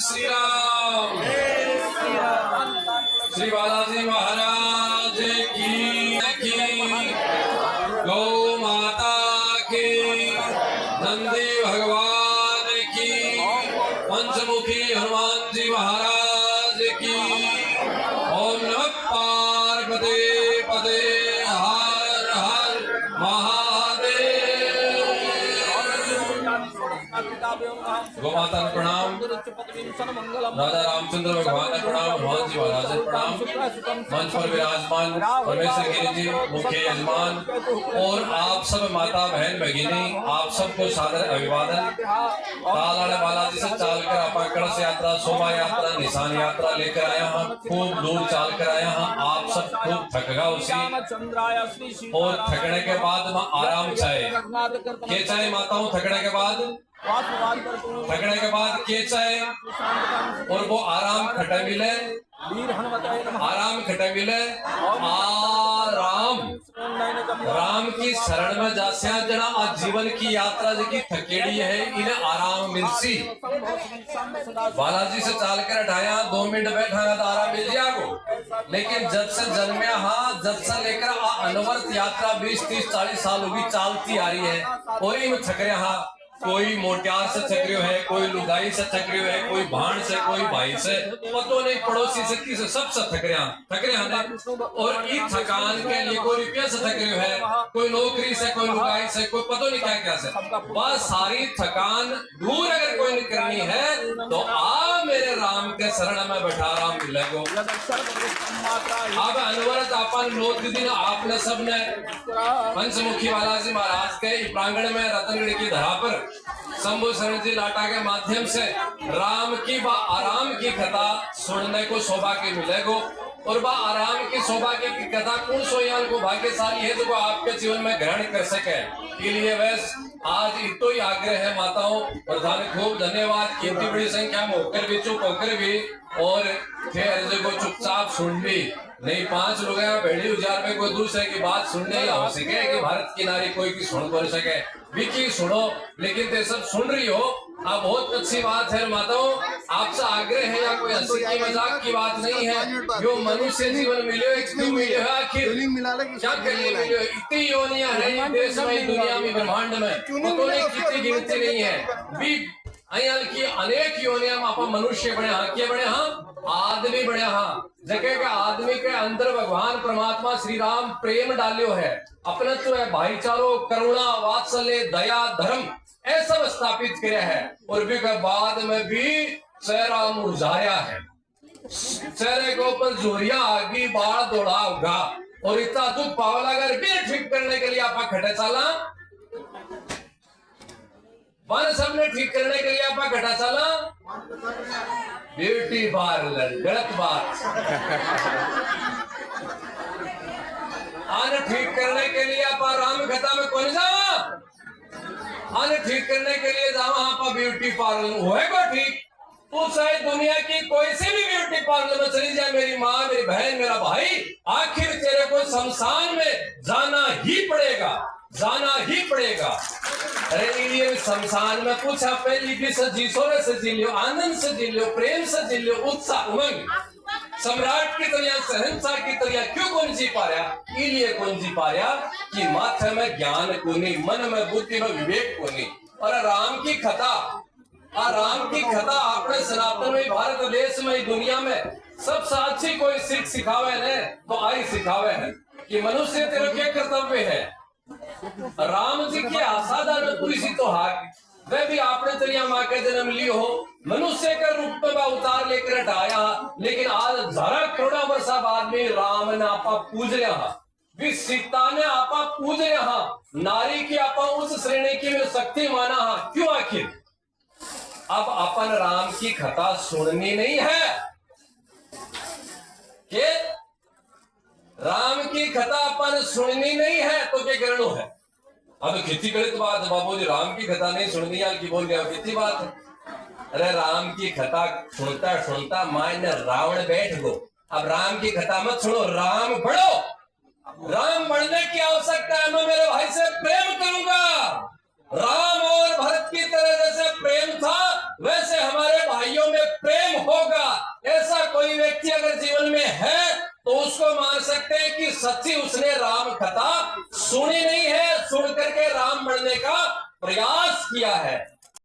श्री राम। श्री बालाजी महाराज की गौ माता की, नंदी भगवान की, पंचमुखी हनुमान जी महाराज की। ओम नमः पार्वती पदे हर हर महादेव। गौ माता ने प्रणाम, राजा रामचंद्र भगवान ने प्रणाम, हनुमान जी महाराज ने प्रणाम। मंच पर विराजमान परमेश्वर गिरी जी मुख्य यजमान और आप सब माता बहन भगिनी, आप सबको सादर अभिवादन। तालाड़ बालाजी से चाल कर आप कलश यात्रा, शोभा यात्रा, निशान यात्रा लेकर आया हूँ। खूब दूर चाल कर आया हूँ। आप सब खूब थक गए उसी, और थकने के बाद आराम चाहे के चाहे माताओं, थकने के बाद के चाहे और वो आराम खटे मिले, आराम खटे मिले। आराम राम की शरण में जास्या जना आज जीवन की यात्रा जी थकेड़ी है, इन्हें आराम मिलसी। बालाजी से चाल कर हटाया, 2 मिनट बैठा तो आराम मिल जाएगा। लेकिन जब से जन्मया हाँ, जब से लेकर अनवरत यात्रा 20, 30, 40 साल होगी चालती आ रही है, और इन थक रहा। कोई मोटियार से चक्रियो है, कोई लुगाई से चक्रियो है, कोई भाण से, कोई भाई से, पतो नहीं पड़ोसी से, किसे सबसे थक रहा ने। और इस थकान के लिए कोई रुपया से थक रहा है, कोई नौकरी से, कोई लुगाई से, कोई पतो नहीं क्या क्या से। बस सारी थकान दूर अगर कोई करनी है तो आ मेरे राम के शरण में बैठा राम मिलेगो। अब अनवरत अपन 9 दिन आपने सबने पंचमुखी बालाजी महाराज के प्रांगण में रतनगढ़ की धरा पर शंभु शरण जी लाटा के माध्यम से राम की व आराम की कथा सुनने को सौभाग्य मिलेगो। और वह आराम की सौभाग्य की कथा कौन सोयान को भाग्यशाली है जो आपके जीवन में ग्रहण कर सके। इसलिए वैस आज इतो ही आग्रह है माताओं, प्रधान खूब धन्यवाद। इतनी बड़ी संख्या में होकर भी चुप होकर भी और फिर को चुपचाप सुन भी नहीं। 5 लोग भेड़ी उजार में कोई दूसरे की बात सुनने ही हो सके कि भारत की नारी कोई की सुन कर सके विकी सुनो, लेकिन ते सब सुन रही हो। अब बहुत अच्छी बात है माताओं, आपसे आग्रह है, या कोई हंसी की मजाक की बात नहीं है। जो मनुष्य जीवन मिले क्यों मिले है, आखिर क्या करने मिले। इतनी योनियां है देश में, दुनिया में, ब्रह्मांड में, तो कितनी गिनती नहीं है। की अनेक योनियां में आप मनुष्य बने हाँ, क्या बने हाँ, आदमी बने हाँ। जगह के आदमी के अंदर भगवान परमात्मा श्री राम प्रेम डालियो है, अपनत्व है, भाईचारो, करुणा, वात्सल्य, दया, धर्म ऐसा स्थापित किया है। और भी के बाद में भी चेहरा मुरझाया है, चेहरे के ऊपर जोरिया आगी, बाढ़ दौड़ा होगा, और इतना दुख पावला अगर भी ठीक करने के लिए आप खटे चाला, वन सबने ठीक करने के लिए आप घटा चला। ब्यूटी पार्लर गलत बात। आने ठीक करने के लिए आप राम कथा में कौन जावा, आने ठीक करने के लिए जावा आप ब्यूटी पार्लर होएगा ठीक। तो चाहे दुनिया की कोई से भी ब्यूटी पार्लर में चली जाए, मेरी माँ, मेरी बहन, मेरा भाई, आखिर तेरे को शमशान में जाना ही पड़ेगा, जाना ही पड़ेगा। अरे ये शमशान में पूछा पहली भी सजी सोने से जी लियो, आनंद से जी लियो, प्रेम से जी लियो, उत्साह उमंग। सम्राट की तरह, शहंशाह की तरह क्यों कौन जी पा रहा, इसलिए कौन जी पा रहा कि माथे में ज्ञान को नहीं, मन में बुद्धि में विवेक को नहीं। और राम की कथा, राम की कथा अपने सनातन में, भारत देश में, दुनिया में सबसे अच्छी कोई सीख सिखावे है तो आई सिखावे है कि मनुष्य तेरे क्या कर्तव्य है। राम जी की असाधारण तुलसी तो हाक, वह भी आपने तरिया माँ के जन्म ली हो, मनुष्य के रूप में अवतार लेकर हटाया। लेकिन आज 1000 करोड़ वर्षा बाद में राम ने आपा पूज रहा, भी सीता ने आपा पूज रहा, नारी की आपा उस श्रेणी की में शक्ति माना। क्यों आखिर अब अपन राम की कथा सुननी नहीं है कि राम की कथा अपन सुननी नहीं है तो क्या करना है। अब कितनी गलत बात है बाबू जी, राम की कथा नहीं सुननी यार की बोल गया, कितनी बात है। अरे राम की कथा सुनता सुनता मायने रावण बैठ गो। अब राम की कथा मत सुनो, राम बढ़ो। राम बढ़ने की आवश्यकता है, मैं मेरे भाई से प्रेम करूंगा। राम और भरत की तरह जैसे प्रेम था वैसे हमारे भाइयों में प्रेम कोई व्यक्ति अगर जीवन में है तो उसको मान सकते हैं कि सच्ची उसने राम कथा सुनी नहीं है, सुन करके राम बनने का प्रयास किया है।